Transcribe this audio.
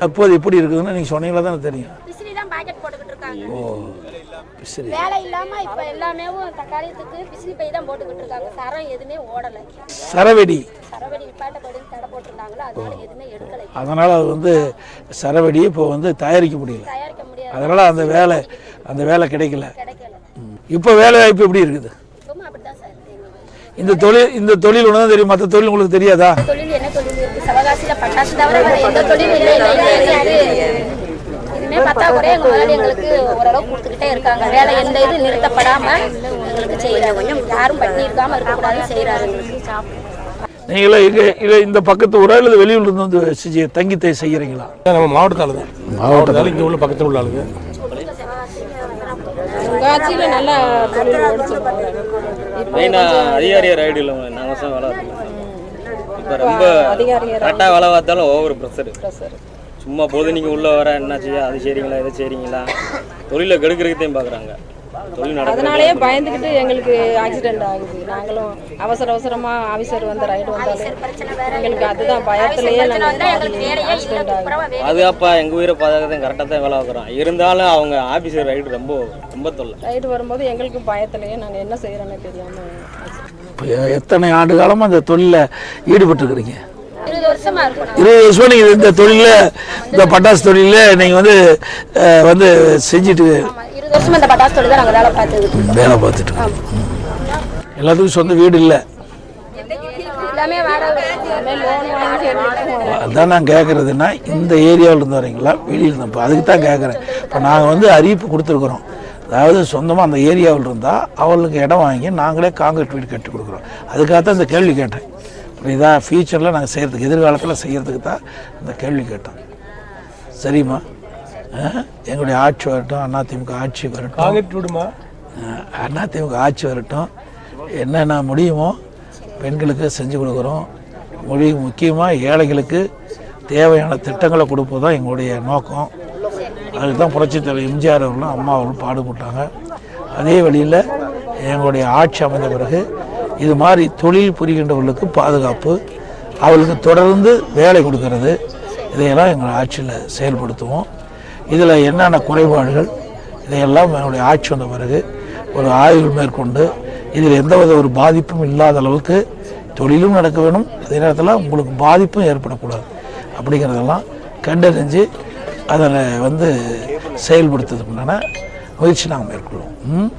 அப்போது எப்படி இருக்குதுன்னு நீங்கள் சொன்னீங்களா தானே தெரியும். ஓ பிசிறி வேலை இல்லாமல் இப்போ எல்லாமே தக்காளியத்துக்கு பிசிறி பை தான் போட்டுக்கிட்டு இருக்காங்க. சரம் எதுவுமே ஓடலை. சரவெடி நிப்பாட்டப்படி தடை போட்டிருந்தாங்களோ அதனால எதுவுமே எடுக்கலை. அதனால் அது வந்து சரவெடி இப்போ வந்து தயாரிக்க முடியல. அதனால் அந்த வேலை கிடைக்கல. இப்போ வேலை வாய்ப்பு எப்படி இருக்குது? இந்த தொழில் ஒன்று தான் தெரியும், மற்ற தொழில் உங்களுக்கு தெரியாதா? தொழில் என்ன தொழில் இருக்கு? சிவகாசியில பட்டாசு தவிர எந்த தொழில் இல்லை. இதுமே பத்தாக்குறையா எங்க முதலாளி எங்களுக்கு ஓரளவு கொடுத்துக்கிட்டே இருக்காங்க. வேலை எந்த இது நிறுத்தப்படாம எங்களுக்கு செய்யறாங்க. யாரும் பண்ணி இருக்காம இருக்கக்கூடாதுன்னு செய்யறாரு. நீங்களே இந்த பக்கத்து ஊரா இல்லை வெளியூர்ல இருந்து வந்து தங்கி செய்யறீங்களா? நம்ம மாவட்டத்தால தான். மாவட்டத்தால இங்கே உள்ள பக்கத்தில் உள்ள ஆளுங்க காட்சியில நல்லா தொழில் ஓடிச்சுருப்பாங்க. அதிகாரியார் ஐடி இல்லை நாங்கள் வேலை இப்போ ரொம்ப கரெக்டாக வேலை பார்த்தாலும் ஓவர் ப்ரெஷர். சும்மா போது நீங்கள் உள்ளே வர என்ன செய்ய அது செய்றீங்களா இதை செய்றீங்களா தொழிலை கெடுக்கிறதுத்தையும் பார்க்குறாங்க. அதனாலேயே பயந்துக்கிட்டு எங்களுக்கு ஆக்சிடென்ட் ஆகுது. நாங்களும் அவசரமாக ஆஃபீஸர் வந்து ரைடு வந்தாலும் எங்களுக்கு அதுதான் பயத்திலேயே ஆக்சிடென்ட் ஆகுது. பாதுகாப்பா எங்கள் உயிரை பாதுகாத்தான் கரெக்டாக தான் வேலை பார்க்குறோம். இருந்தாலும் அவங்க ஆஃபீஸர் ரைடு ரொம்ப தொல்லை. ரைடு வரும்போது எங்களுக்கு பயத்திலேயே நாங்கள் என்ன செய்கிறோன்னு தெரியாமல். எத்தனை ஆண்டு காலமாக அந்த தொழிலில் ஈடுபட்டுருக்கிறீங்க? 20 வருஷமா இருக்கும். 20 வருஷமா நீங்கள் இந்த தொழிலில் இந்த பட்டாசு தொழிலில் நீங்கள் வந்து செஞ்சுட்டு 20 வருஷமா இந்த பட்டாசு தொழில் தான் நாங்கள் வேலை பார்த்துட்டு எல்லாத்துக்கும் சொந்த வீடு இல்லை. எல்லாமே அதுதான் நான் கேட்குறதுன்னா இந்த ஏரியாவில் இருந்து வரீங்களா வெளியில் இருந்தோம்? இப்போ அதுக்கு தான் கேட்குறேன். இப்போ நாங்கள் வந்து அறிவிப்பு கொடுத்துருக்குறோம். அதாவது சொந்தமாக அந்த ஏரியாவில் இருந்தால் அவளுக்கு இடம் வாங்கி நாங்களே காங்கிரீட் வீடு கட்டி கொடுக்குறோம். அதுக்காக தான் இந்த கேள்வி கேட்டேன். புரியுதா? ஃபியூச்சரில் நாங்கள் செய்கிறதுக்கு எதிர்காலத்தில் செய்கிறதுக்கு தான் இந்த கேள்வி கேட்டோம். சரிம்மா, எங்களுடைய ஆட்சி வரட்டும், அதிமுக ஆட்சி வரட்டும், அதிமுக ஆட்சி வரட்டும், என்னென்ன முடியுமோ பெண்களுக்கு செஞ்சு கொடுக்குறோம். முக்கியமாக ஏழைகளுக்கு தேவையான திட்டங்களை கொடுப்பது தான் எங்களுடைய நோக்கம். அதுக்கு தான் புரட்சித் தலைவர் எம்ஜிஆர் அவர்களும் அம்மா அவர்களும் பாடுபட்டாங்க. அதே வழியில் எங்களுடைய ஆட்சி அமைந்த பிறகு இது மாதிரி தொழில் புரிகின்றவர்களுக்கு பாதுகாப்பு, அவர்களுக்கு தொடர்ந்து வேலை கொடுக்கறது, இதையெல்லாம் எங்கள் ஆட்சியில் செயல்படுத்துவோம். இதில் என்னென்ன குறைபாடுகள் இதையெல்லாம் எங்களுடைய ஆட்சி வந்த பிறகு ஒரு ஆய்வு மேற்கொண்டு இதில் எந்தவித ஒரு பாதிப்பும் இல்லாத அளவுக்கு தொழிலும் நடக்க வேணும், அதே நேரத்தில் உங்களுக்கு பாதிப்பும் ஏற்படக்கூடாது அப்படிங்கிறதெல்லாம் கண்டறிஞ்சு அதில் செயல்படுத்துறதுக்குண்டான முயற்சி நாங்கள் மேற்கொள்வோம்.